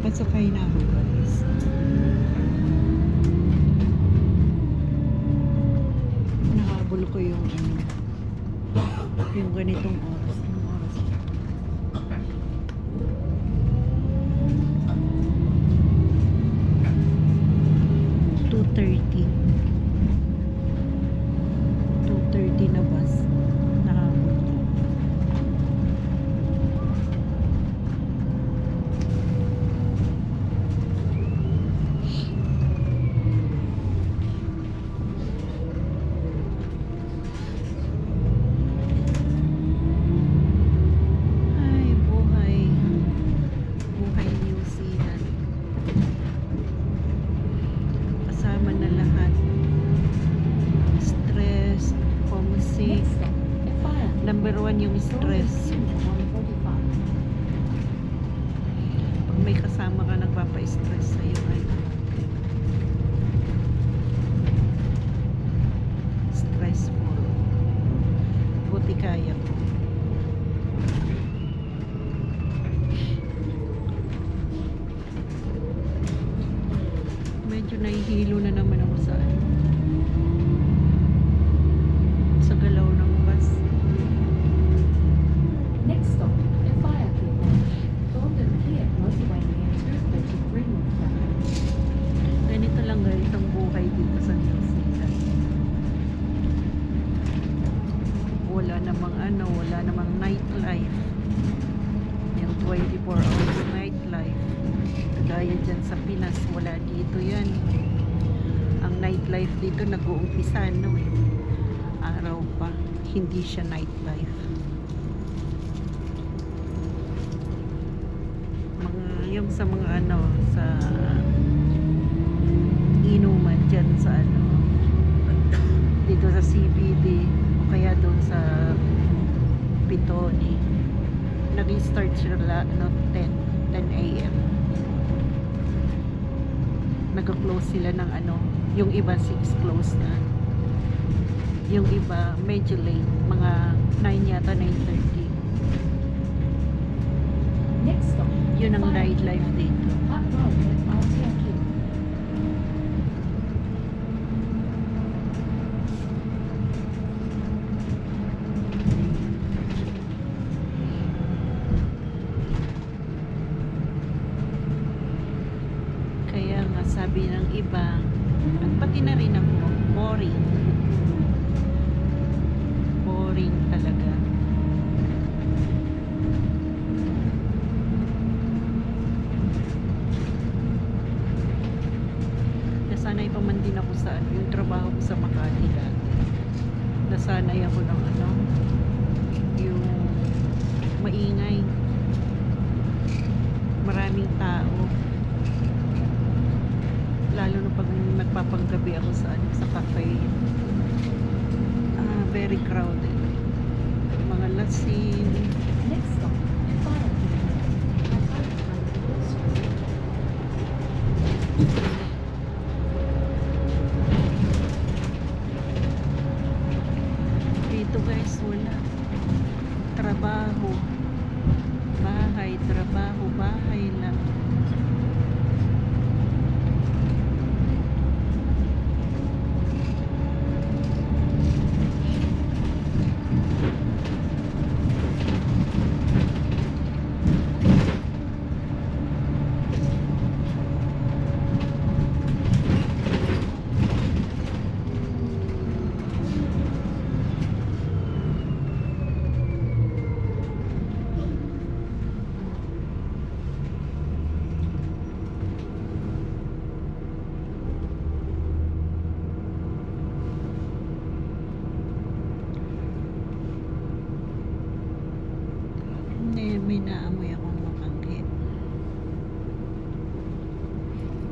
Pasakay na ako, guys. Nahabol ko yung yung ganitong oras. Anong oras? 2:30. 2:30 na bus. Nahabol ko. Ay, buhay. Buhay New Zealand. Kasama na lahat. Stress, homesick. Number 1 yung stress. Pag may kasama ka nagpapa-stress sa'yo, ay stressful. Buti kaya ko. Medyo nahihilo na naman ako sa galaw ng bus. Next stop, Efayaki. Golden Pier motorway near 233 Northbound. Ganito lang guys ang buhay dito sa New Zealand. Wala namang nightlife. Yung 24 hours nightlife. Kagaya dyan sa Pinas, wala dito yan. Ang nightlife dito nag-uumpisa araw pa. Hindi siya nightlife. Yung sa mga sa inuman dyan sa dito sa CBD o kaya doon sa Pitoni, nag-start sila 10 a.m. nag-close sila ng yung iba 6 close na, yung iba medyo late, mga 9 yata, 9:30. Next stop, Yun ang nightlife dito. Hot Road at Aotearoa. Kaya nga sabi ng iba, at pati na rin ako, boring. Boring talaga. Nasanay pa man din ako sa yung trabaho ko sa Makati dati. Nasanay ako ng yung maingay. Maraming tao. Lalo na pag nagpapanggabi ako sa cafe. Very crowded. Mga lasing. Next stop, Efayaki. Dito guys, wala. Trabaho. Bahay, trabaho, bahay lang. May naamoy akong makangkit.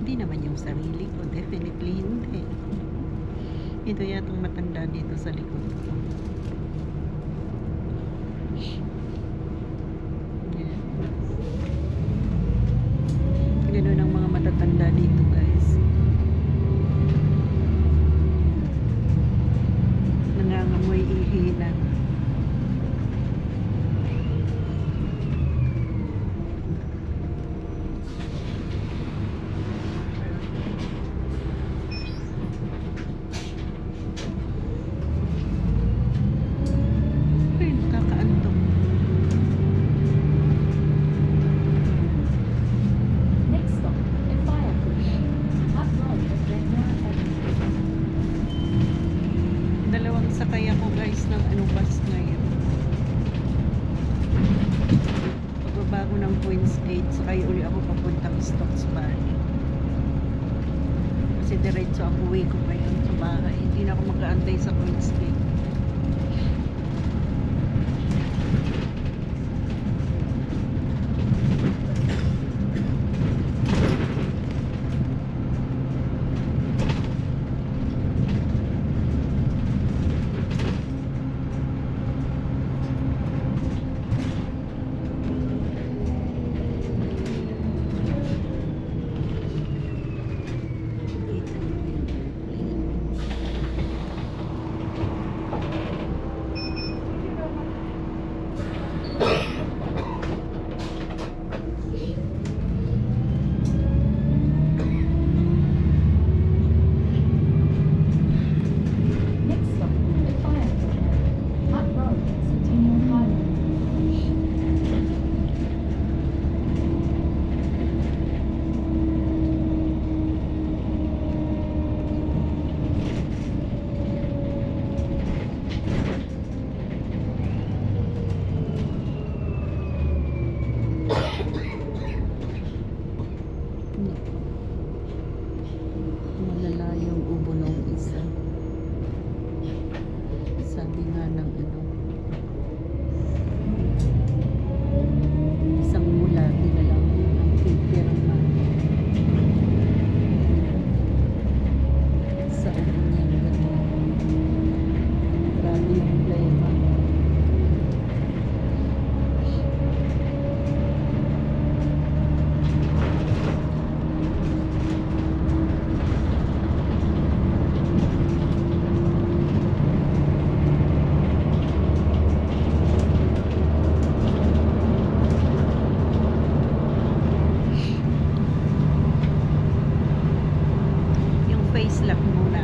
Hindi naman yung sarili ko. Definitely hindi. Ito yatang matanda dito sa likod ko. Yan. Ganun ang mga matatanda dito guys. Nangangamoy ihinan. Queen's Gate, sakay uli ako papuntang Stokes Valley. Kasi diretso ang uwi ko ngayon sa bahay. Hindi na ako mag-aantay sa Queen's Gate. Next stop, Defiant Road. Up road, Centennial Highway. Malala yung ubo ng isa. Sabi nga ng ano, isang mula lang ang pipirma sa ubo niya. Ganun. Grabe yung problema. Yung face lock muna.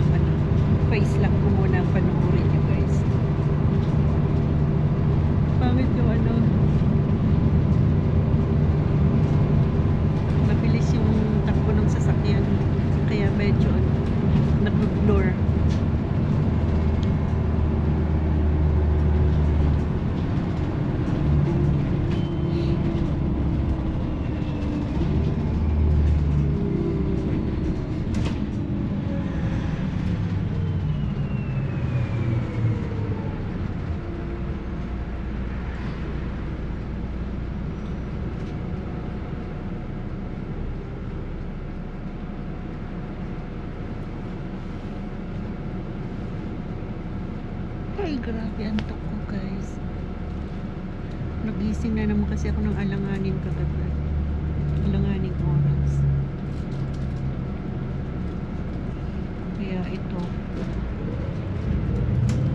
Face lock ko muna ang panoorin nyo guys. Pangit yung ano. Mabilis yung takbo ng sasakyan. Kaya medyo nag-blur. Ay, grabe antok ko guys. Nagising na naman kasi ako ng alanganin kagabi. Alanganin oras. Kaya ito.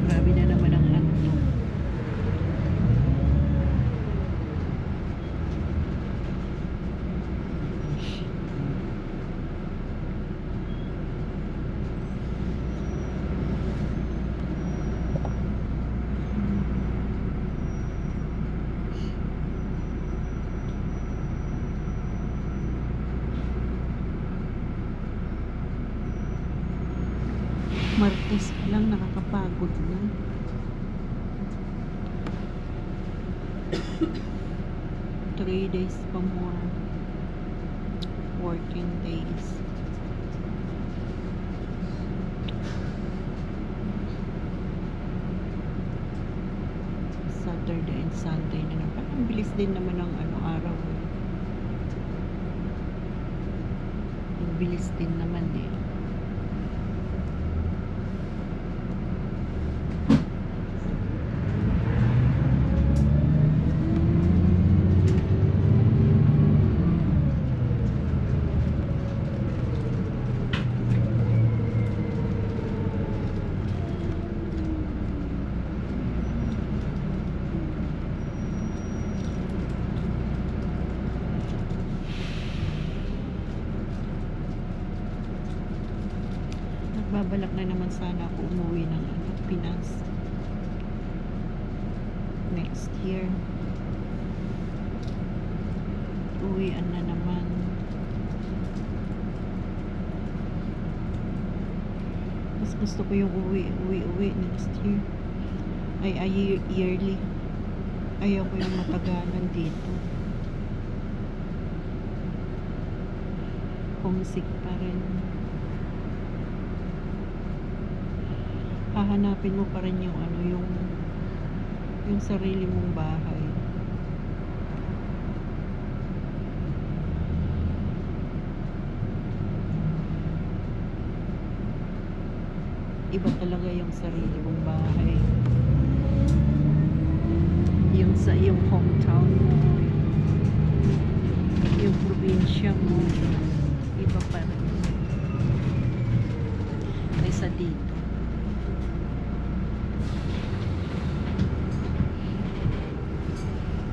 Grabe na naman ang antok. Martes pa lang nakakapagod na. Three days pa more. 14 days. Saturday and Sunday na naman. Ang bilis din naman ng ano araw. Ang bilis din naman eh. Nagbabalak na naman sana ako umuwi ng Pinas next year. Uwian na naman. Mas gusto ko yung uwi next year. Ay yearly. Ayaw ko yung matagalan dito. Homesick pa rin. Hahanapin mo pa rin yung ano, yung sarili mong bahay. Iba talaga yung sarili mong bahay. Yung sa iyong hometown mo, yung probinsya mo, iba pa rin kaysa dito.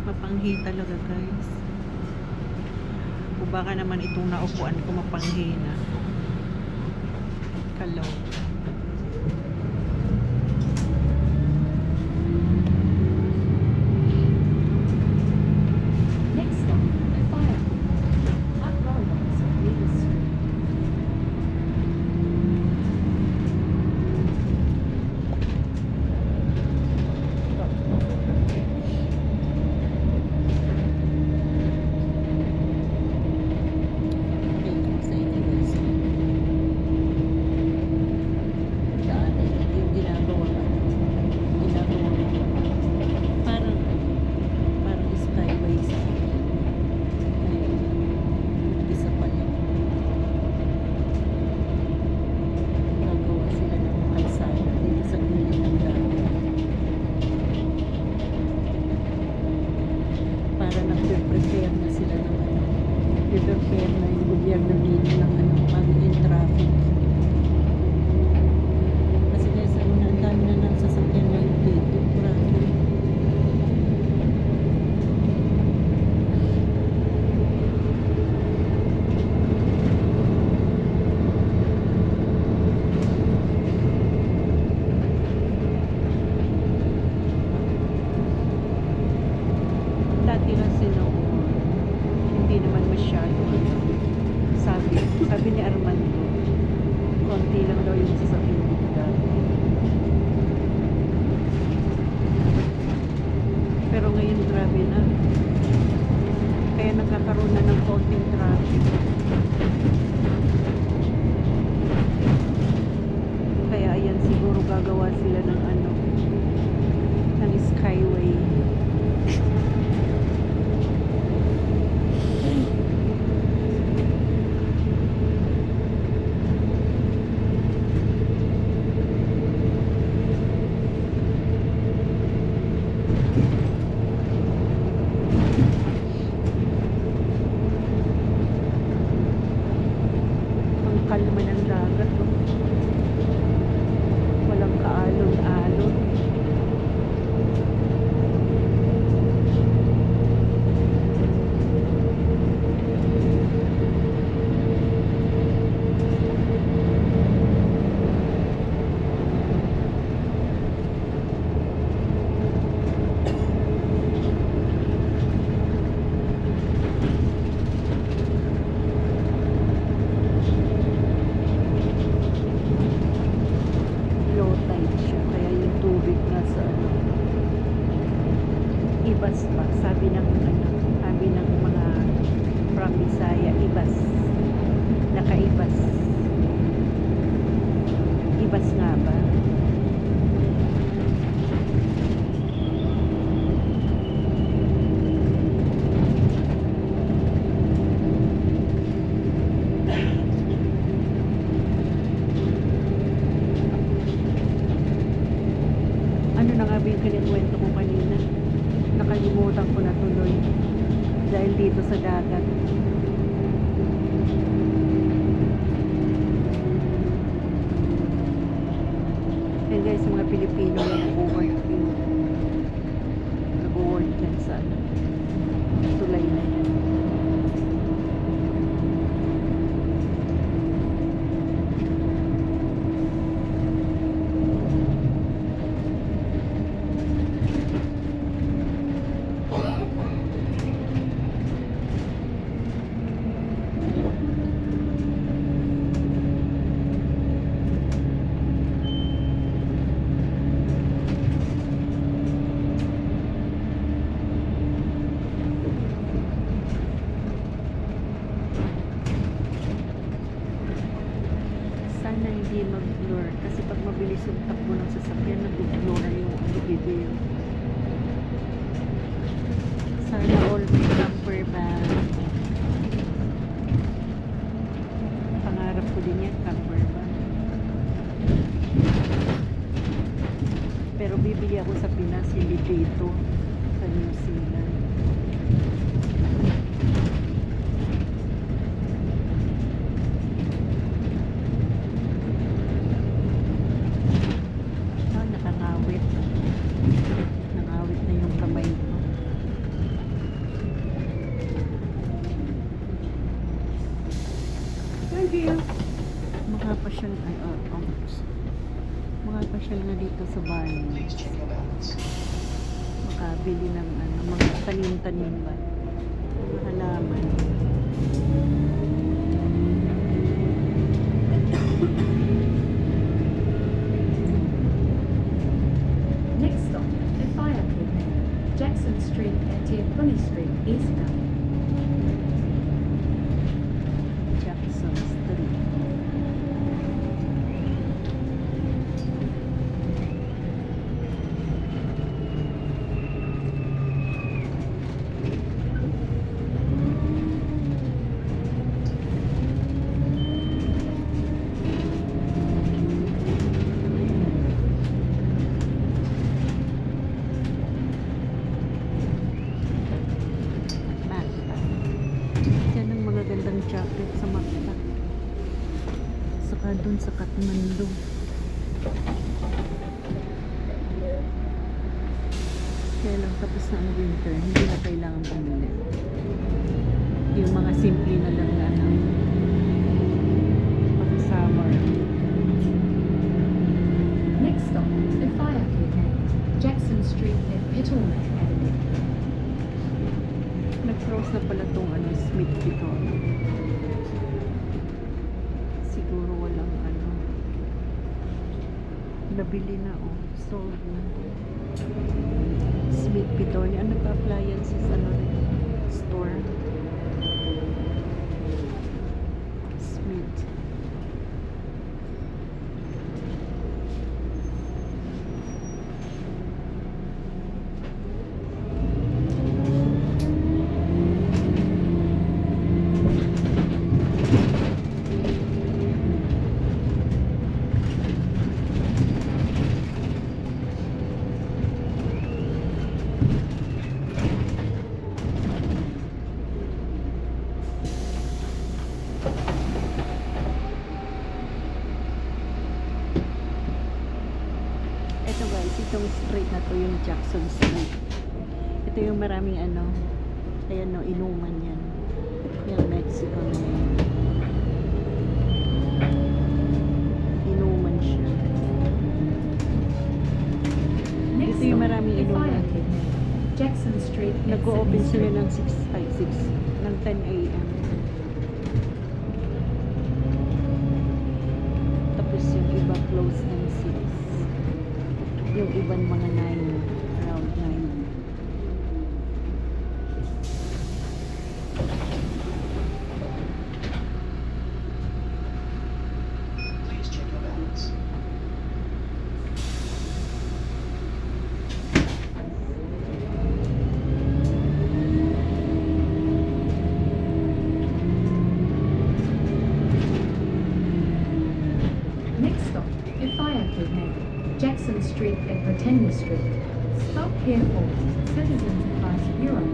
Mapanghi talaga, guys. O baka naman itong naupuan ko mapanghi na. Kalaw. Next stop, the fire pit. At Rollins on Main Street. Okay, kung sa inyo, guys. Daan, yung ginagawa parang skyway sa isa pa lang gagawa sila ng kalsada dito sa gilid ng dagat para nag-prepare na sila ng ano, prepare na yung gobyerno dito ng ano, magiging traffic kasi guys, ano na, ang dami na ng sasakyan ngayon dito, grabe. Dati kasi noon, hindi naman masyado. Sabi ni Armando, konti lang daw yung sasakyan dito dati. Pero ngayon grabe na. Kaya nagkakaroon na ng konting traffic. Kaya ayan, siguro gagawa sila ng ano, ng skyway. Ang kalma ng dagat, no? Walang kaalon-alon. Low tide siya, kaya yung tubig nasa ano, ibas pa. Sabi ng mga from Bisaya, ibas. Nakaibas. Ibas nga ba? Ano na nga ba yung kinikwento ko kanina? Nakalimutan ko na tuloy. Dahil dito sa dagat. And guys, mga Pilipino na nag-work dyan sa tulay na yan. Sana hindi mag-blur. Kasi pag mabilis yung takbo ng sasakyan, nag-blur yung video. Sana all may camper van. Pangarap ko din yan, camper van. Pero bibili ako sa Pinas, hindi dito sa New Zealand. Nakangawit. Nangawit na yung kamay ko. Thank you. Makapasyal makapasyal nga dito sa Bali. Makabili ng mga tanim-tanim ba? Mga halaman. Next stop, Effiaku, Jackson Street and Tiapuni Street, eastbound. Jackson Street. Yan ang mga gandang chocolate sa Macta. Saka dun sa Kathmandu. Kaya lang tapos na ang winter, hindi na kailangan bumili. Yung mga simple na lang na pang summer. Next stop, Effiaku, Jackson Street and Pittleman Avenue. Nag-cross na pala tong Smith dito. Siguro walang nabili na sold na. Smith Pitoni. Nagpa-appliances store. Smith. Ito guys, itong street na to yung Jackson Street. Ito yung maraming ayan inuman yan. Yung Mexico na yan. Inuman siya. Next Dito yung stop, maraming inuman. Effiaku, Jackson Street and Nag-o-open Sydney sila Street. ng 10 a.m. Tapos yung iba close ng 6. Yung ibang mga 9, around 9. Please check your balance. Next stop, Effiaku, Jackson Street and Britannia Street. Stop here for Citizens Advice Bureau.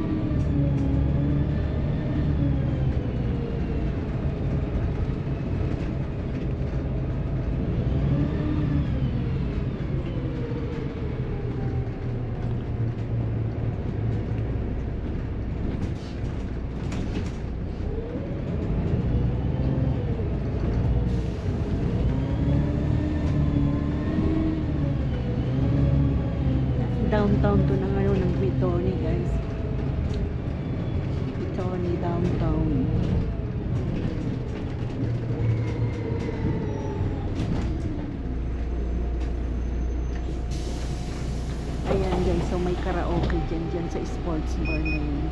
Downtown to ng ng Pitoni guys. Pitoni downtown. Ayan guys, so may karaoke dyan sa sports bar na yun.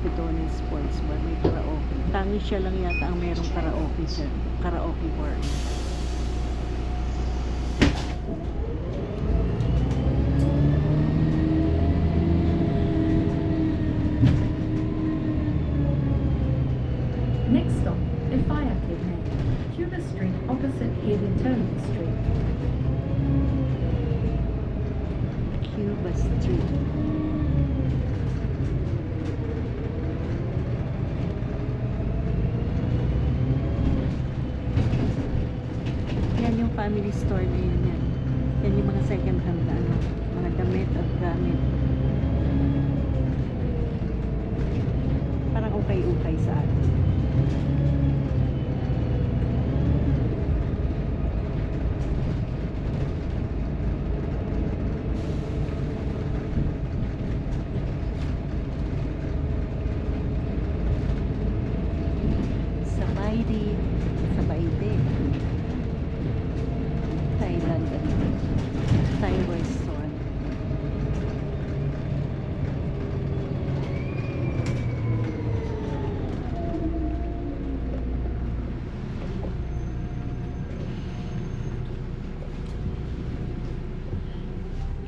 Pitoni sports bar, may karaoke. Tangi siya lang yata ang merong karaoke dyan. Karaoke bar. opposite Head Internal Street. Cuba Street. Yan yung family store na yun yan. Yan yung mga second hand na ano, mga damit at gamit. Parang ukay-ukay sa atin. Sabay din. Sabay din. Thailand. Thai restaurant.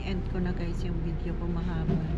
I-end ko na guys yung video ko, mahaba na.